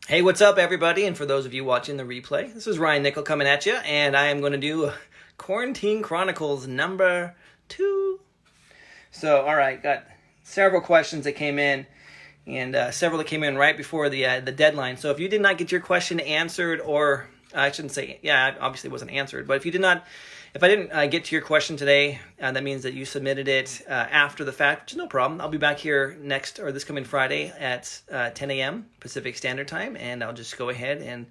Hey, what's up, everybody? And for those of you watching the replay, this is Ryan Nickel coming at you, and I am going to do Quarantine Chronicles number 2. So, all right, got several questions that came in, and several that came in right before the deadline. So, if you did not get your question answered, or I shouldn't say, obviously it wasn't answered, but if I didn't get to your question today, that means that you submitted it after the fact, which is no problem. I'll be back here this coming Friday at 10 a.m. Pacific Standard Time, and I'll just go ahead and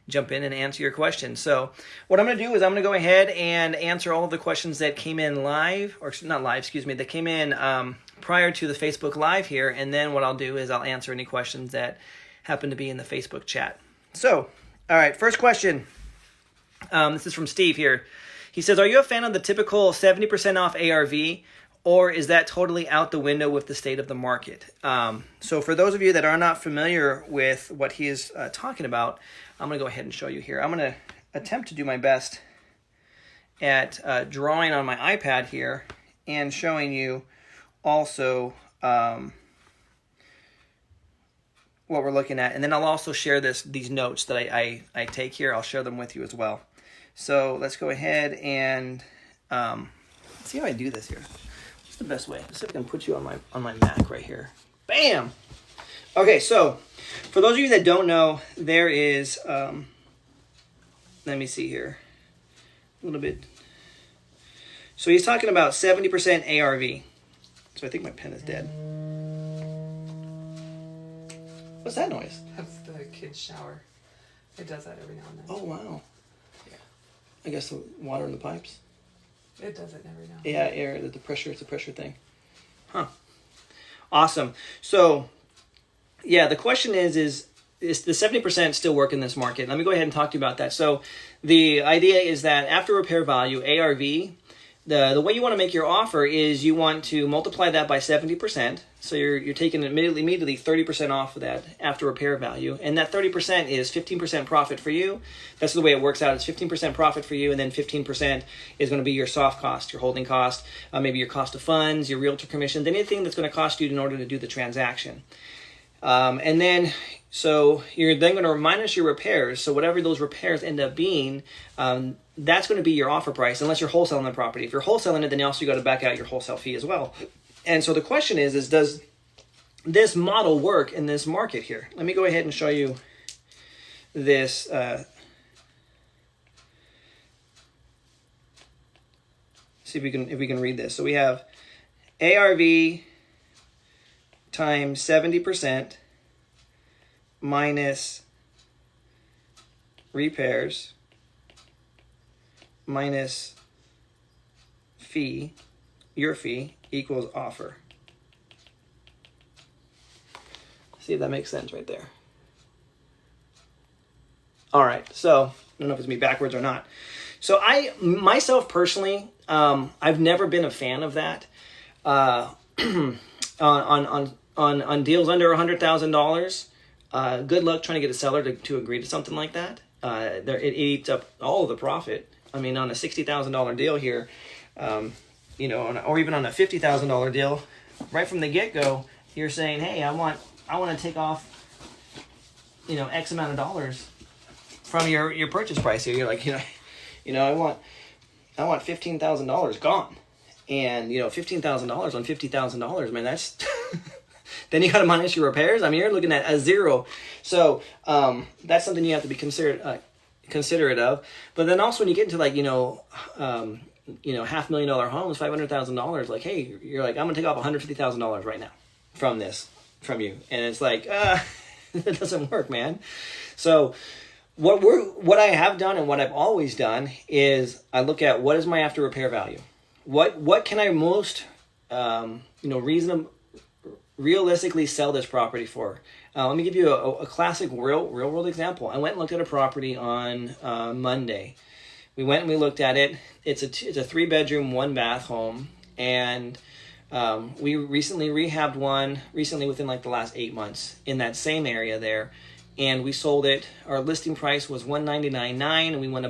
jump in and answer your question. So what I'm going to do is I'm going to go ahead and answer all of the questions that came in that came in prior to the Facebook Live here, and then what I'll do is I'll answer any questions that happen to be in the Facebook chat. So, all right, first question. This is from Steve here. He says, are you a fan of the typical 70% off ARV, or is that totally out the window with the state of the market? So for those of you that are not familiar with what he is talking about, I'm going to go ahead and show you here. I'm going to attempt to do my best at drawing on my iPad here and showing you also what we're looking at. And then I'll also share these notes that I take here. I'll share them with you as well. So let's go ahead and see how I do this here. What's the best way? Let's see if I can put you on my Mac right here. Bam! Okay, so for those of you that don't know, there is, let me see here, a little bit. So he's talking about 70% ARV. So I think my pen is dead. What's that noise? That's the kid's shower. It does that every now and then. Oh, wow. I guess the water in the pipes. It does it every now and then. Yeah, air, the pressure, it's a pressure thing. Huh. Awesome. So, yeah, the question is the 70% still work in this market? Let me go ahead and talk to you about that. So, the idea is that after repair value, ARV, the way you want to make your offer is you want to multiply that by 70%. So you're taking immediately 30% off of that after repair value. And that 30% is 15% profit for you. That's the way it works out. It's 15% profit for you, and then 15% is going to be your soft cost, your holding cost, maybe your cost of funds, your realtor commissions, anything that's going to cost you in order to do the transaction. And then, so you're then going to minus your repairs. So whatever those repairs end up being, that's going to be your offer price, unless you're wholesaling the property. If you're wholesaling it, then also you got to back out your wholesale fee as well. And so the question is does this model work in this market here? Let me go ahead and show you this. See if we can read this. So we have ARV times 70% minus repairs minus fee, your fee, equals offer. See if that makes sense right there. All right, so I don't know if it's me backwards or not. So myself personally, I've never been a fan of that. On deals under $100,000, good luck trying to get a seller to agree to something like that. It eats up all of the profit. I mean, on a $60,000 deal here, or even on a $50,000 deal, right from the get-go, you're saying, hey, I want to take off, X amount of dollars from your purchase price here. You're like, I want $15,000 gone, and $15,000 on $50,000, man, that's then you got to minus your repairs. I mean, you're looking at a zero. So that's something you have to be considerate of. But then also when you get into $500,000 homes, $500,000, like, hey, you're like, I'm gonna take off $150,000 right now from you, and it's like, that doesn't work, man. So what I have done and what I've always done is I look at what is my after repair value, what can I most realistically sell this property for. Let me give you a classic real world example. I went and looked at a property on Monday. We went and we looked at it. It's a 3-bedroom, 1-bath home, and we recently rehabbed one within like the last 8 months in that same area there, and we sold it. Our listing price was $199.9, and we went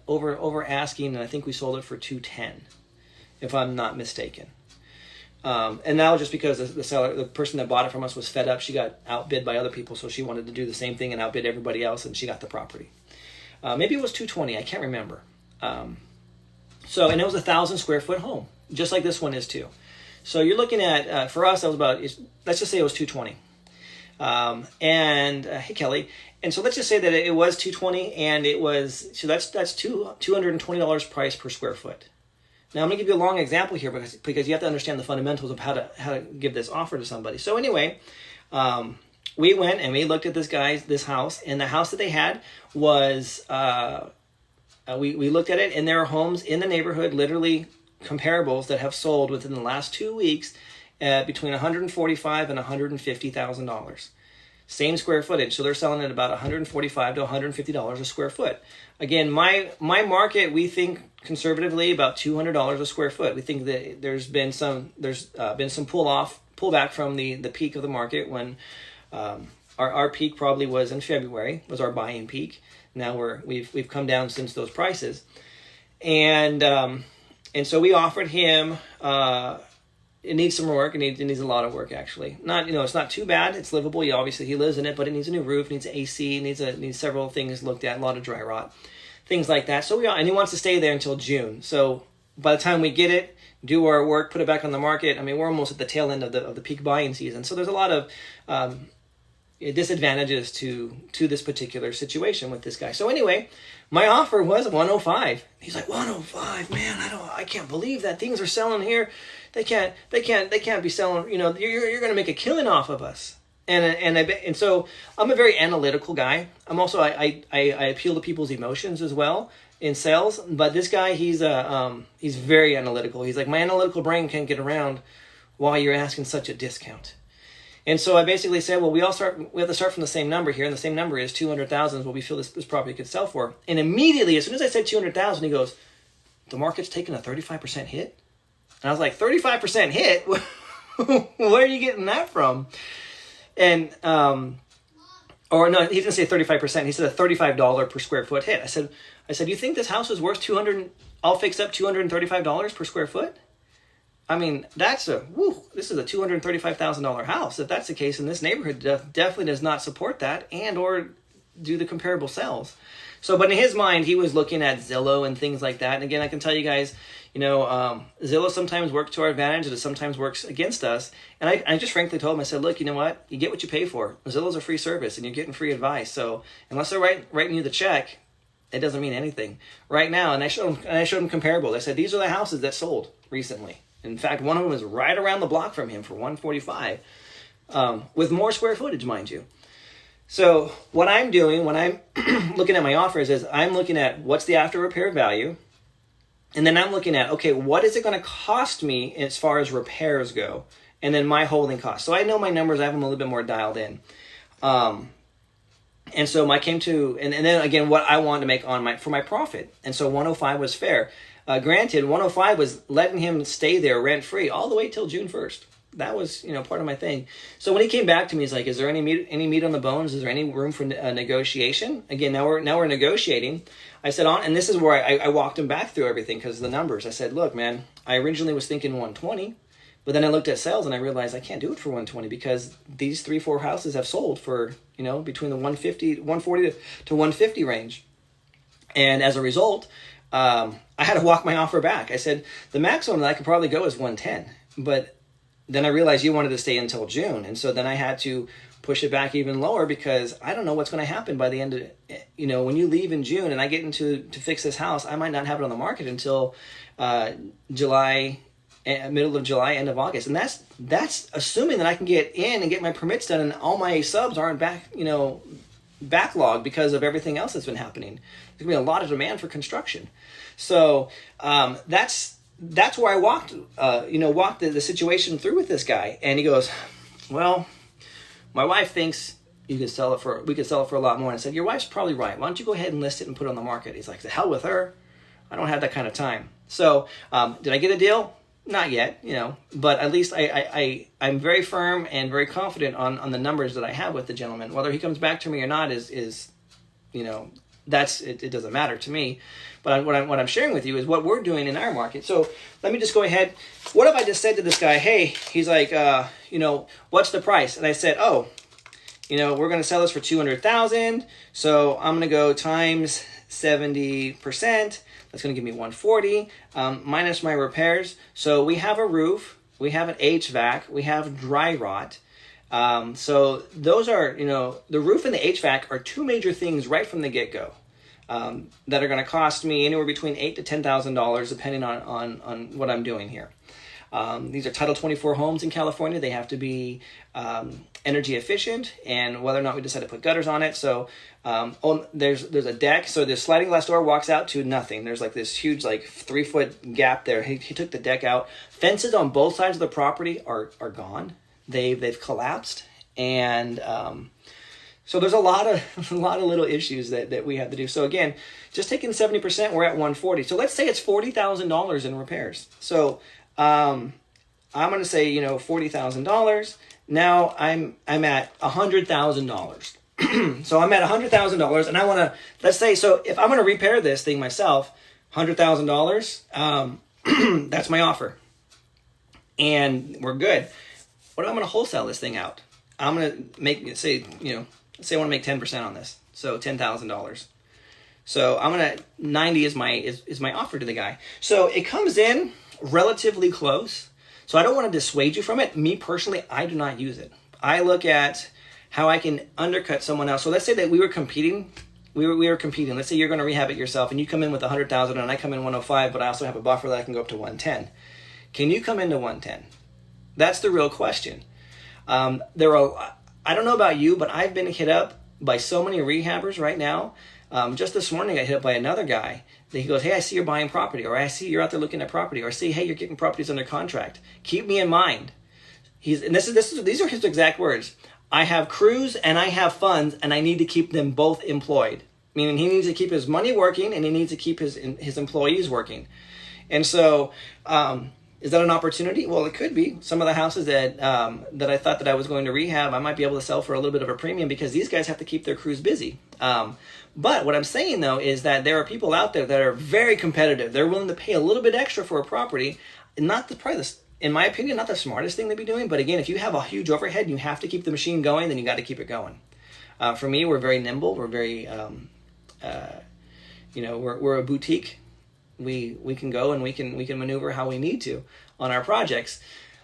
over asking, and I think we sold it for $210, if I'm not mistaken. And that was just because the person that bought it from us was fed up. She got outbid by other people, so she wanted to do the same thing and outbid everybody else, and she got the property. Maybe it was 220. I can't remember. And it was 1,000 square foot home, just like this one is too. So you're looking at, for us, that was let's just say it was 220. Hey Kelly. And so let's just say that it was 220, and it was, so that's $220 price per square foot. Now I'm going to give you a long example here because you have to understand the fundamentals of how to give this offer to somebody. So anyway, we went and we looked at this house, and the house that they had was, we looked at it, and there are homes in the neighborhood, literally comparables, that have sold within the last 2 weeks at between $145,000 and $150,000. Same square footage, so they're selling at about $145 to $150 a square foot. Again, my market, we think conservatively about $200 a square foot. We think that there's been some pullback from the peak of the market when our peak probably was in February, was our buying peak. Now we've come down since those prices, and so we offered him. It needs some work. It needs a lot of work, actually. It's not too bad. It's livable. Obviously he lives in it, but it needs a new roof, needs AC, needs several things looked at, a lot of dry rot, things like that. And he wants to stay there until June. So by the time we get it, do our work, put it back on the market, I mean, we're almost at the tail end of the peak buying season. So there's a lot of disadvantages to this particular situation with this guy. So anyway, my offer was 105. He's like, 105, man, I can't believe that things are selling here. They can't be selling, you're going to make a killing off of us. And so I'm a very analytical guy. I'm also, I appeal to people's emotions as well in sales, but this guy, he's very analytical. He's like, my analytical brain can't get around why you're asking such a discount. And so I basically said, well, we have to start from the same number here, and the same number is 200,000 is what we feel this property could sell for. And immediately, as soon as I said 200,000, he goes, the market's taking a 35% hit? And I was like, 35% hit? Where are you getting that from? And, or no, he didn't say 35%. He said a $35 per square foot hit. I said, you think this house is worth all fixed up $235 per square foot? I mean, this is a $235,000 house. If that's the case, in this neighborhood definitely does not support that and or do the comparable sales. So, but in his mind, he was looking at Zillow and things like that. And again, I can tell you guys, Zillow sometimes works to our advantage and it sometimes works against us. And I just frankly told him, I said, look, you know what? You get what you pay for. Zillow's a free service and you're getting free advice. So unless they're writing you the check, it doesn't mean anything right now. And I showed him comparables. I said, these are the houses that sold recently. In fact, one of them is right around the block from him for $145, with more square footage, mind you. So what I'm doing when I'm looking at my offers is I'm looking at what's the after repair value, and then I'm looking at, okay, what is it going to cost me as far as repairs go, and then my holding costs. So I know my numbers. I have them a little bit more dialed in. And so I came to, and then again, what I wanted to make for my profit. And so 105 was fair. Granted, 105 was letting him stay there rent-free all the way till June 1st. That was, part of my thing. So when he came back to me, he's like, is there any meat on the bones? Is there any room for negotiation? Again, now we're negotiating. I said, and this is where I walked him back through everything because of the numbers. I said, look, man, I originally was thinking 120, but then I looked at sales and I realized I can't do it for 120 because these 3-4 houses have sold for, between the 140 to 150 range. And as a result, I had to walk my offer back. I said, the maximum that I could probably go is 110. But then I realized you wanted to stay until June. And so then I had to push it back even lower because I don't know what's going to happen by the end of, when you leave in June and I get to fix this house, I might not have it on the market until July, middle of July, end of August. And that's assuming that I can get in and get my permits done and all my subs aren't backlog because of everything else that's been happening. There's going to be a lot of demand for construction. So that's where I walked the situation through with this guy. And he goes, well, my wife thinks we could sell it for a lot more. And I said, your wife's probably right. Why don't you go ahead and list it and put it on the market? He's like, the hell with her. I don't have that kind of time. So did I get a deal? Not yet, but at least I'm very firm and very confident on the numbers that I have with the gentleman. Whether he comes back to me or not is it doesn't matter to me. But what I'm sharing with you is what we're doing in our market. So let me just go ahead. What if I just said to this guy, hey, he's like, what's the price? And I said, oh, we're going to sell this for $200,000. So I'm going to go times 70%. That's going to give me 140 minus my repairs. So we have a roof, we have an HVAC, we have dry rot. So those are, the roof and the HVAC are two major things right from the get-go that are going to cost me anywhere between $8,000 to $10,000 depending on what I'm doing here. These are Title 24 homes in California. They have to be energy efficient, and whether or not we decide to put gutters on it. So there's a deck. So the sliding glass door walks out to nothing. There's like this huge 3-foot gap there. He took the deck out. Fences on both sides of the property are gone. They've collapsed, and so there's a lot of little issues that we have to do. So again, just taking 70%, we're at 140. So let's say it's $40,000 in repairs. So I'm going to say, $40,000. Now I'm at $100,000. So I'm at $100,000, and I want to, let's say, so if I'm going to repair this thing myself, $100,000, that's my offer. And we're good. What if I'm going to wholesale this thing out? I'm going to make, say I want to make 10% on this. So $10,000. So I'm going to, 90 is my offer to the guy. So it comes in relatively close. So I don't want to dissuade you from it. Me personally, I do not use it. I look at how I can undercut someone else. So let's say that we were competing. We were competing. Let's say you're going to rehab it yourself, and you come in with 100,000, and I come in 105, but I also have a buffer that I can go up to 110. Can you come into 110? That's the real question. I don't know about you, but I've been hit up by so many rehabbers right now. Just this morning, I hit up by another guy. He goes, hey, I see you're buying property, or I see you're out there looking at property, or I see, hey, you're getting properties under contract. Keep me in mind. These are his exact words. I have crews and I have funds, and I need to keep them both employed. Meaning he needs to keep his money working, and he needs to keep his employees working. And so, is that an opportunity? Well, it could be. Some of the houses that I thought that I was going to rehab, I might be able to sell for a little bit of a premium because these guys have to keep their crews busy. But what I'm saying, though, is that there are people out there that are very competitive. They're willing to pay a little bit extra for a property. In my opinion, not the smartest thing to be doing. But again, if you have a huge overhead and you have to keep the machine going, then you got to keep it going. For me, we're very nimble. We're very, we're a boutique. We can go and we can maneuver how we need to on our projects.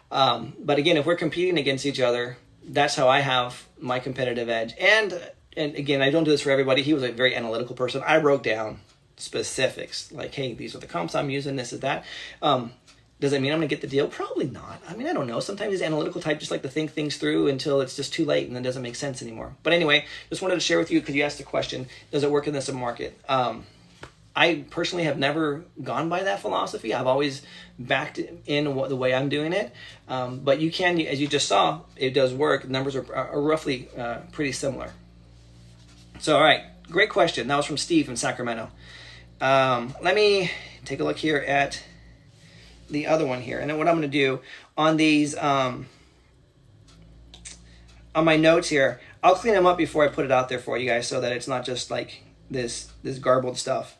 But again, if we're competing against each other, that's how I have my competitive edge. And again, I don't do this for everybody. He was a very analytical person. I wrote down specifics like, hey, these are the comps I'm using, this is that. Does it mean I'm going to get the deal? Probably not. I mean, I don't know. Sometimes these analytical type just like to think things through until it's just too late and it doesn't make sense anymore. But anyway, just wanted to share with you because you asked the question, does it work in this market? I personally have never gone by that philosophy. I've always backed in the way I'm doing it. But you can, as you just saw, it does work. The numbers are roughly pretty similar. So, all right, great question. That was from Steve in Sacramento. Let me take a look here at the other one here. And then what I'm going to do on these, on my notes here, I'll clean them up before I put it out there for you guys so that it's not just like this garbled stuff.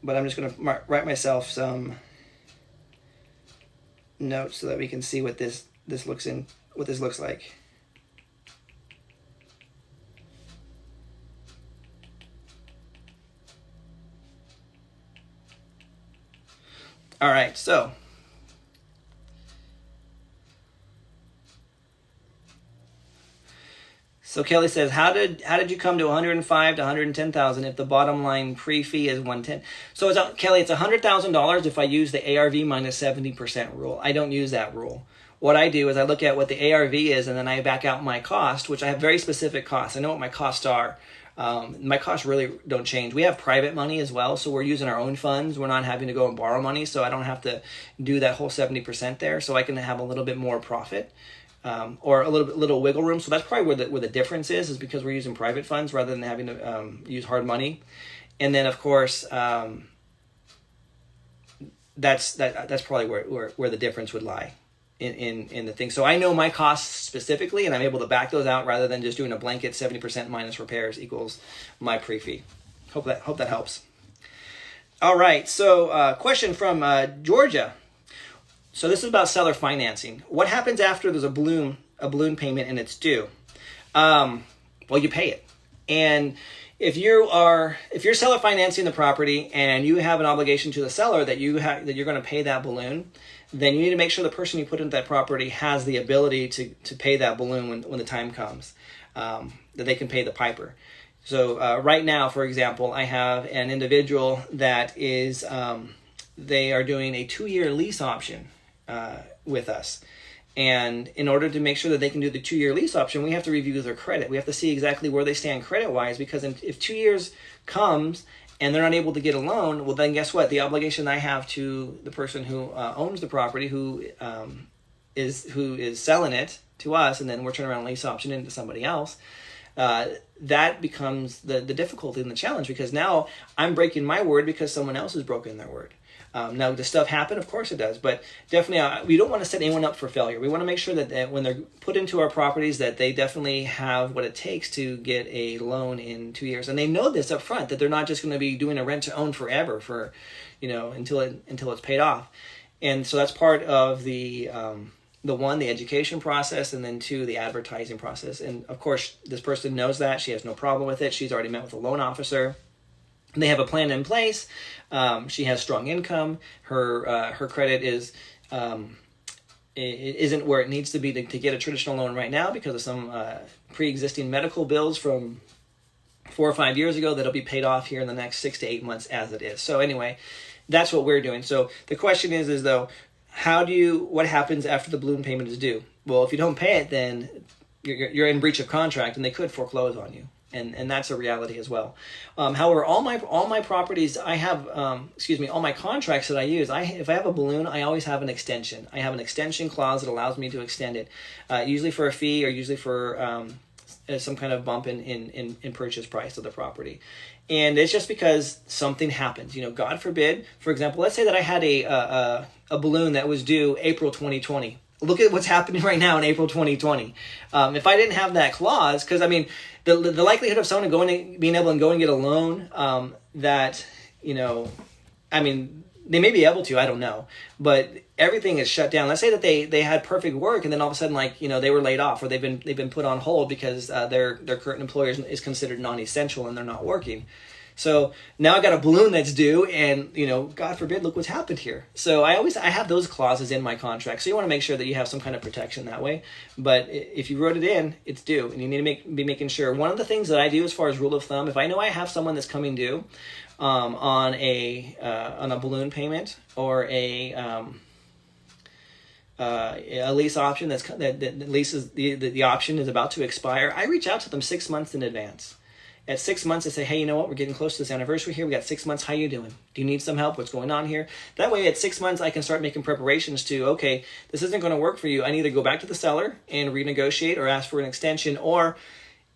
But I'm just going to write myself some notes so that we can see what this looks like. All right, so Kelly says, how did you come to 105 to 110,000 if the bottom line pre-fee is 110? So Kelly, it's $100,000 if I use the ARV minus 70% rule. I don't use that rule. What I do is I look at what the ARV is, and then I back out my cost, which I have very specific costs. I know what my costs are. My costs really don't change. We have private money as well, so we're using our own funds. We're not having to go and borrow money, so I don't have to do that whole 70% there. So I can have a little bit more profit. Or a little wiggle room. So that's probably where the difference is because we're using private funds rather than having to use hard money. And then of course that's probably where the difference would lie. in the thing. So I know my costs specifically, and I'm able to back those out rather than just doing a blanket 70% minus repairs equals my pre-fee. Hope that helps. All right. So question from Georgia. So this is about seller financing. What happens after there's a balloon payment and it's due? Well, you pay it. And if you're seller financing the property and you have an obligation to the seller that you're going to pay that balloon, then you need to make sure the person you put into that property has the ability to pay that balloon when the time comes, that they can pay the piper. So right now, for example, I have an individual that is they are doing a 2-year lease option with us. And in order to make sure that they can do the 2-year lease option, we have to review their credit. We have to see exactly where they stand credit-wise, because if 2 years comes and they're not able to get a loan, well, then guess what? The obligation I have to the person who owns the property, who is selling it to us, and then we're turning around lease option into somebody else, that becomes the difficulty and the challenge, because now I'm breaking my word because someone else has broken their word. Now, does stuff happen? Of course it does. But definitely, we don't want to set anyone up for failure. We want to make sure that when they're put into our properties, that they definitely have what it takes to get a loan in 2 years. And they know this up front, that they're not just going to be doing a rent to own forever for, until it's paid off. And so that's part of the education process, and then 2, the advertising process. And of course, this person knows that. She has no problem with it. She's already met with a loan officer. They have a plan in place. She has strong income. Her credit isn't where it needs to be to get a traditional loan right now because of some pre-existing medical bills from 4 or 5 years ago that'll be paid off here in the next 6 to 8 months as it is. So anyway, that's what we're doing. So the question is though, what happens after the balloon payment is due? Well, if you don't pay it, then you're in breach of contract and they could foreclose on you. And that's a reality as well. However, all my properties, I have, all my contracts that I use, if I have a balloon, I always have an extension. I have an extension clause that allows me to extend it, usually for a fee or usually for some kind of bump in purchase price of the property. And it's just because something happens. God forbid, for example, let's say that I had a balloon that was due April 2020. Look at what's happening right now in April 2020. If I didn't have that clause, because the likelihood of someone being able to go and get a loan they may be able to, I don't know, but everything is shut down. Let's say that they had perfect work, and then all of a sudden, they were laid off, or they've been put on hold because their current employer is considered non-essential and they're not working. So now I got a balloon that's due, and God forbid, look what's happened here. So I have those clauses in my contract. So you want to make sure that you have some kind of protection that way. But if you wrote it in, it's due, and you need to be making sure. One of the things that I do as far as rule of thumb, if I know I have someone that's coming due on a balloon payment or a lease option the option is about to expire, I reach out to them 6 months in advance. At 6 months, I say, hey, you know what? We're getting close to this anniversary here. We got 6 months. How you doing? Do you need some help? What's going on here? That way, at 6 months, I can start making preparations to, okay, this isn't going to work for you. I need to go back to the seller and renegotiate or ask for an extension. Or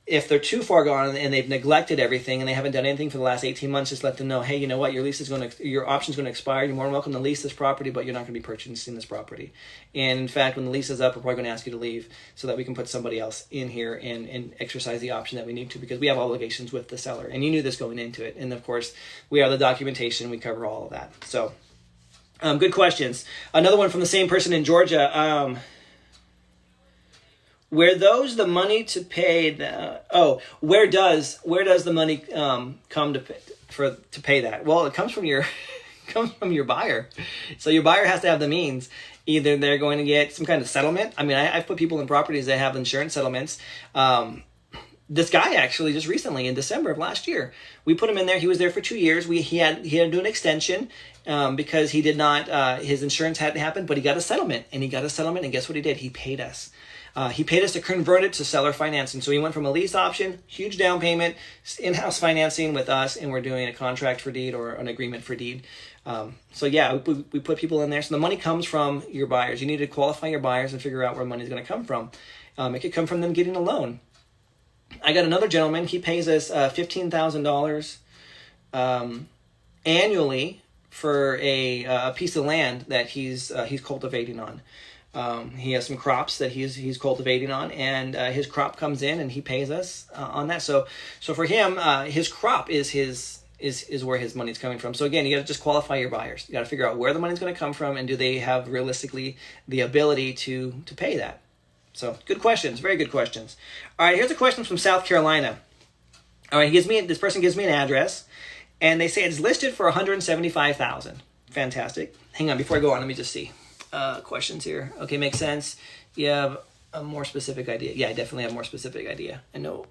if they're too far gone and they've neglected everything and they haven't done anything for the last 18 months, just let them know, hey, you know what? Your option's going to expire. You're more than welcome to lease this property, but you're not going to be purchasing this property. And in fact, when the lease is up, we're probably going to ask you to leave so that we can put somebody else in here and exercise the option that we need to, because we have obligations with the seller. And you knew this going into it. And of course, we have the documentation. We cover all of that. So good questions. Another one from the same person in Georgia. Where those the money to pay where does the money come to pay that? Well, it comes from your buyer. So your buyer has to have the means. Either they're going to get some kind of settlement. I've put people in properties that have insurance settlements. This guy actually just recently in December of last year, we put him in there. He was there for 2 years. He had to do an extension because he did not his insurance hadn't happened, but he got a settlement, and guess what he did? He paid us. He paid us to convert it to seller financing. So he went from a lease option, huge down payment, in-house financing with us, and we're doing a contract for deed or an agreement for deed. We put people in there. So the money comes from your buyers. You need to qualify your buyers and figure out where money is going to come from. It could come from them getting a loan. I got another gentleman. He pays us $15,000 annually for a piece of land that he's cultivating on. He has some crops that he's cultivating on, and his crop comes in, and he pays us on that. So for him, his crop is where his money's coming from. So again, you got to just qualify your buyers. You got to figure out where the money's going to come from, and do they have realistically the ability to pay that. So good questions, very good questions. All right, here's a question from South Carolina. All right, this person gives me an address, and they say it's listed for $175,000. Fantastic. Hang on, before I go on, let me just see. Questions here. Okay, makes sense. You have a more specific idea. Yeah, I definitely have a more specific idea. We know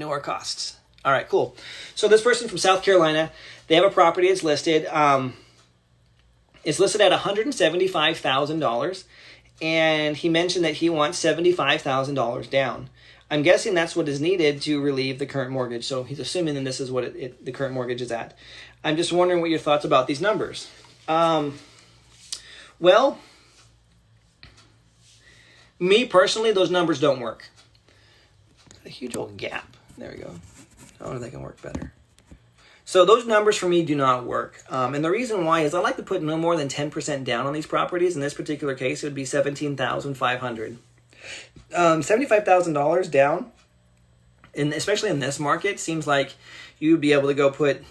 our costs. All right, cool. So this person from South Carolina, they have a property. It's listed. It's listed at $175,000, and he mentioned that he wants $75,000 down. I'm guessing that's what is needed to relieve the current mortgage. So he's assuming that this is what the current mortgage is at. I'm just wondering what your thoughts about these numbers. Well, me personally, those numbers don't work. A huge old gap. There we go. I wonder if they can work better. So those numbers for me do not work. And the reason why is I like to put no more than 10% down on these properties. In this particular case, it would be $17,500. $75,000 down, and especially in this market, seems like you'd be able to go put,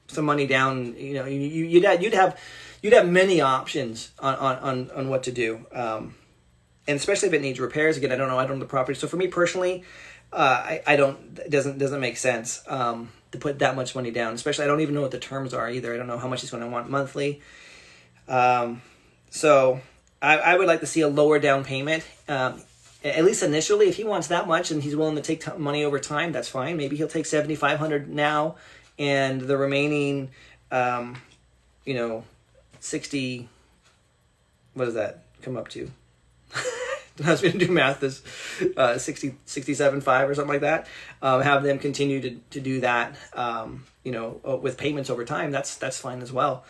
some money down. You'd have many options on what to do, and especially if it needs repairs. Again, I don't know the property, so for me personally, it doesn't make sense to put that much money down. Especially, I don't even know what the terms are either. I don't know how much he's going to want monthly. So I would like to see a lower down payment. At least initially, if he wants that much and he's willing to take money over time, that's fine. Maybe he'll take $7,500 now, and the remaining, 60. What does that come up to? I was going to do math. This 67.5 or something like that. Have them continue to do that. With payments over time. That's fine as well.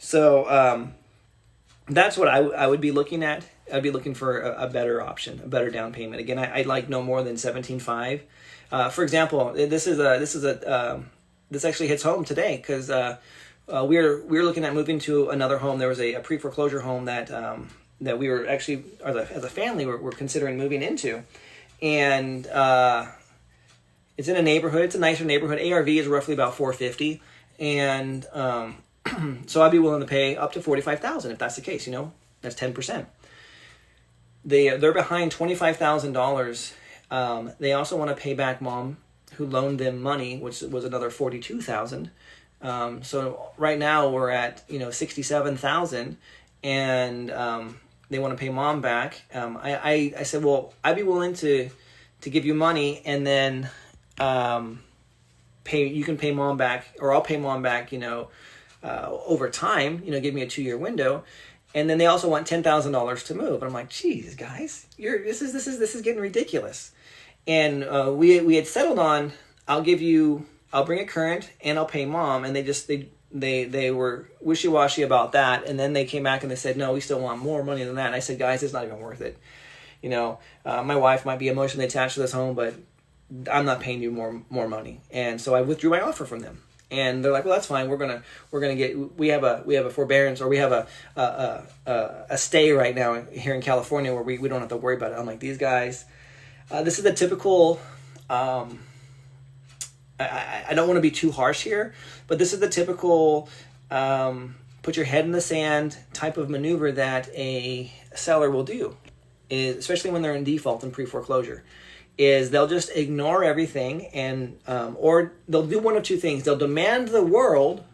So that's what I would be looking at. I'd be looking for a better option, a better down payment. Again, I'd like no more than $17,500. For example, this actually hits home today because we're looking at moving to another home. There was a pre-foreclosure home that we were actually, as a family, we're considering moving into, and it's in a neighborhood. It's a nicer neighborhood. ARV is roughly about $450, and so I'd be willing to pay up to $45,000 if that's the case. That's 10%. They're behind $25,000. They also want to pay back mom, who loaned them money, which was another $42,000. So right now we're at $67,000, and they want to pay mom back. I said, well, I'd be willing to give you money, and then you can pay mom back, or I'll pay mom back, over time. Give me a 2-year window. And then they also want $10,000 to move. And I'm like, geez, guys, this is getting ridiculous. And we had settled on, I'll bring it current and I'll pay mom. And they were wishy-washy about that. And then they came back and they said, no, we still want more money than that. And I said, guys, it's not even worth it. My wife might be emotionally attached to this home, but I'm not paying you more money. And so I withdrew my offer from them. And they're like, well, that's fine. We have a forbearance, or we have a stay right now here in California where we don't have to worry about it. I'm like, these guys, this is the typical, I don't want to be too harsh here, but this is the typical, put your head in the sand type of maneuver that a seller will do, especially when they're in default and pre-foreclosure. Is they'll just ignore everything, and or they'll do one of two things. They'll demand the world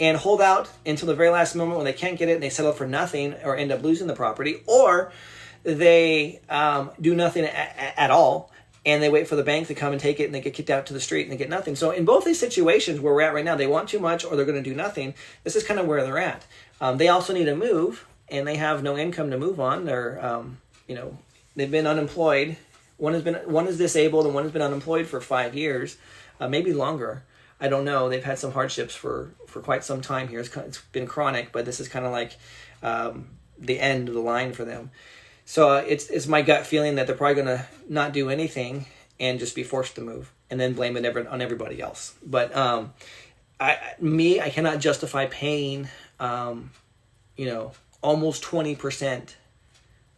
and hold out until the very last moment when they can't get it and they settle for nothing or end up losing the property, or they do nothing at all and they wait for the bank to come and take it and they get kicked out to the street and they get nothing. So in both these situations where we're at right now, they want too much or they're going to do nothing. This is kind of where they're at. They also need to move, and they have no income to move on. They're they've been unemployed. One is disabled, and one has been unemployed for 5 years, maybe longer. I don't know. They've had some hardships for quite some time here. It's been chronic, but this is kind of like the end of the line for them. So it's my gut feeling that they're probably going to not do anything and just be forced to move, and then blame it on everybody else. But I cannot justify paying almost 20%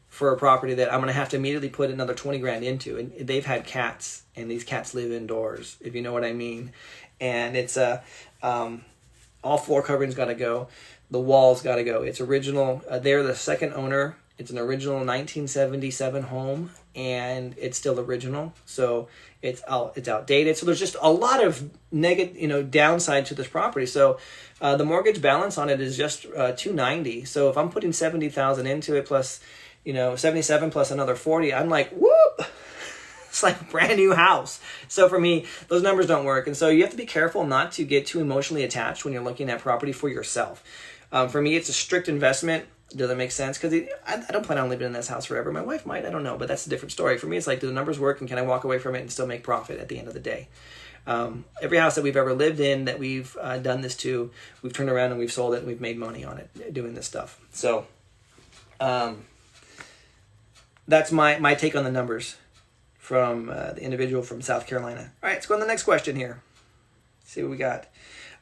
for a property that I'm going to have to immediately put another 20 grand into. And they've had cats, and these cats live indoors, if you know what I mean. And it's all floor coverings got to go. The walls got to go. It's original. They're the second owner. It's an original 1977 home, and it's still original. So it's outdated. So there's just a lot of negative, downside to this property. So the mortgage balance on it is just $290. So if I'm putting $70,000 into it plus, 77 plus another 40, I'm like, whoop! It's like a brand new house. So for me, those numbers don't work. And so you have to be careful not to get too emotionally attached when you're looking at property for yourself. For me, it's a strict investment. Does that make sense? Because I don't plan on living in this house forever. My wife might. I don't know. But that's a different story. For me, it's like, do the numbers work, and can I walk away from it and still make profit at the end of the day? Every house that we've ever lived in that we've done this to, we've turned around and we've sold it and we've made money on it doing this stuff. So that's my take on the numbers from the individual from South Carolina. All right, let's go on to the next question here. See what we got.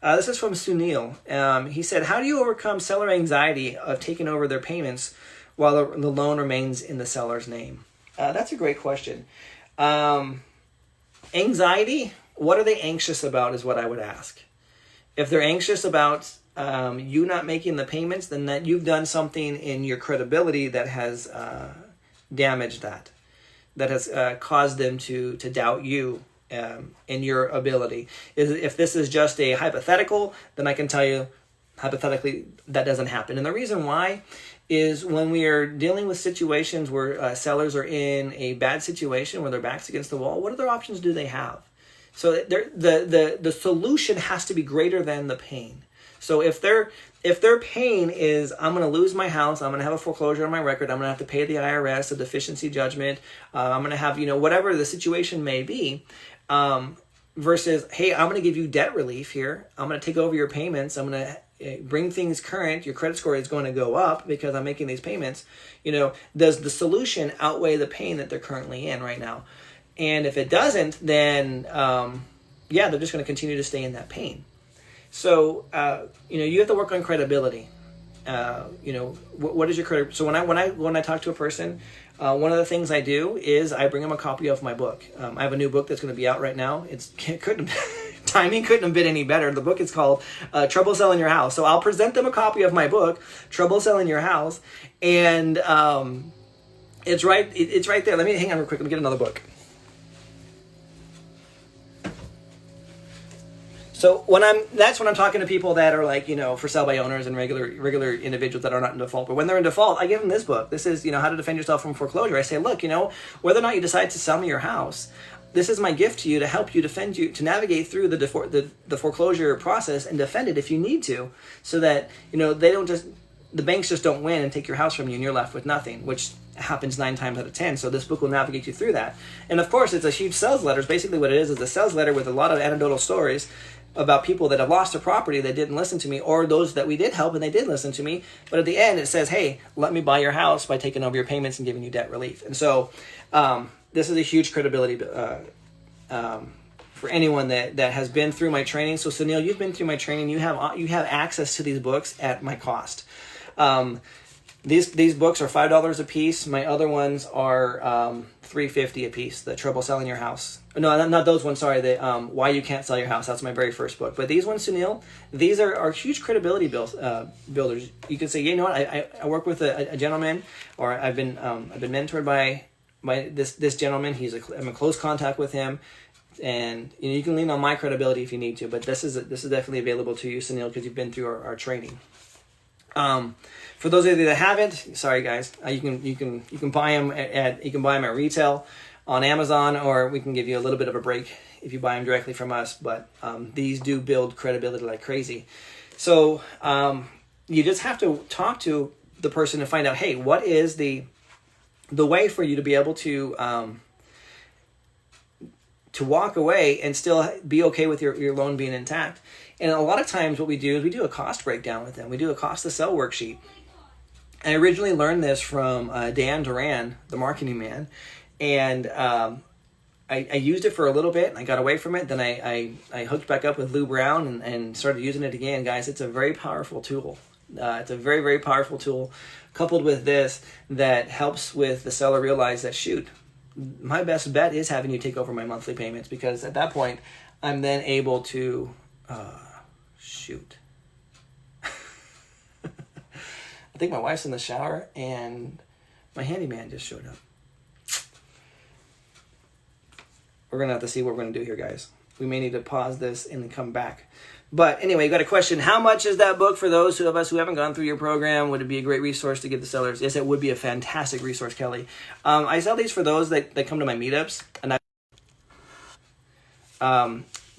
This is from Sunil. He said, how do you overcome seller anxiety of taking over their payments while the loan remains in the seller's name? That's a great question. Anxiety, what are they anxious about is what I would ask. If they're anxious about you not making the payments, then that you've done something in your credibility that has damaged that has caused them to doubt you in your ability. If this is just a hypothetical, then I can tell you, hypothetically, that doesn't happen. And the reason why is when we are dealing with situations where sellers are in a bad situation, where their back's against the wall, what other options do they have? So the solution has to be greater than the pain. So if their pain is, I'm going to lose my house, I'm going to have a foreclosure on my record, I'm going to have to pay the IRS a deficiency judgment, I'm going to have, whatever the situation may be, versus, hey, I'm going to give you debt relief here, I'm going to take over your payments, I'm going to bring things current, your credit score is going to go up because I'm making these payments, does the solution outweigh the pain that they're currently in right now? And if it doesn't, then, they're just going to continue to stay in that pain. So, you have to work on credibility. What is your credit? So when I talk to a person, one of the things I do is I bring them a copy of my book. I have a new book that's going to be out right now. Timing couldn't have been any better. The book is called Trouble Selling Your House. So I'll present them a copy of my book, Trouble Selling Your House, and it's right there. Let me hang on real quick. Let me get another book. So that's when I'm talking to people that are like, for sale by owners and regular individuals that are not in default. But when they're in default, I give them this book. This is, how to defend yourself from foreclosure. I say, look, whether or not you decide to sell me your house, this is my gift to you to help you to navigate through the foreclosure process and defend it if you need to, so that, the banks just don't win and take your house from you and you're left with nothing, which happens 9 times out of 10. So this book will navigate you through that. And of course, it's a huge sales letter. It's basically what it is a sales letter with a lot of anecdotal stories about people that have lost their property that didn't listen to me, or those that we did help and they did listen to me. But at the end, it says, hey, let me buy your house by taking over your payments and giving you debt relief. And so this is a huge credibility for anyone that has been through my training. So Sunil, you've been through my training. You have access to these books at my cost. These books are $5 a piece. My other ones are $3.50 a piece. The Trouble Selling Your House. No, not those ones. Sorry. The Why You Can't Sell Your House. That's my very first book. But these ones, Sunil, these are huge credibility builders. You can say, what? I work with a gentleman, or I've been mentored by this gentleman. I'm in close contact with him. And you can lean on my credibility if you need to. But this is definitely available to you, Sunil, because you've been through our training. For those of you that haven't, sorry guys, you can buy them at retail on Amazon, or we can give you a little bit of a break if you buy them directly from us. But these do build credibility like crazy. So you just have to talk to the person to find out, hey, what is the way for you to be able to walk away and still be okay with your loan being intact. And a lot of times what we do is we do a cost breakdown with them. We do a cost to sell worksheet. I originally learned this from Dan Duran, the marketing man. And I used it for a little bit and I got away from it. Then I hooked back up with Lou Brown and started using it again. Guys, it's a very powerful tool. It's a very, very powerful tool, coupled with this, that helps with the seller realize that, shoot, my best bet is having you take over my monthly payments, because at that point, I'm then able to, shoot. I think my wife's in the shower and my handyman just showed up. We're going to have to see what we're going to do here, guys. We may need to pause this and then come back. But anyway, you got a question. How much is that book for those of us who haven't gone through your program? Would it be a great resource to give the sellers? Yes, it would be a fantastic resource, Kelly. I sell these for those that come to my meetups. And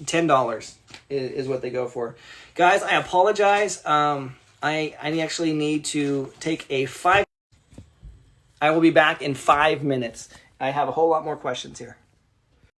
$10 is what they go for. Guys, I apologize. I actually need to take I will be back in 5 minutes. I have a whole lot more questions here.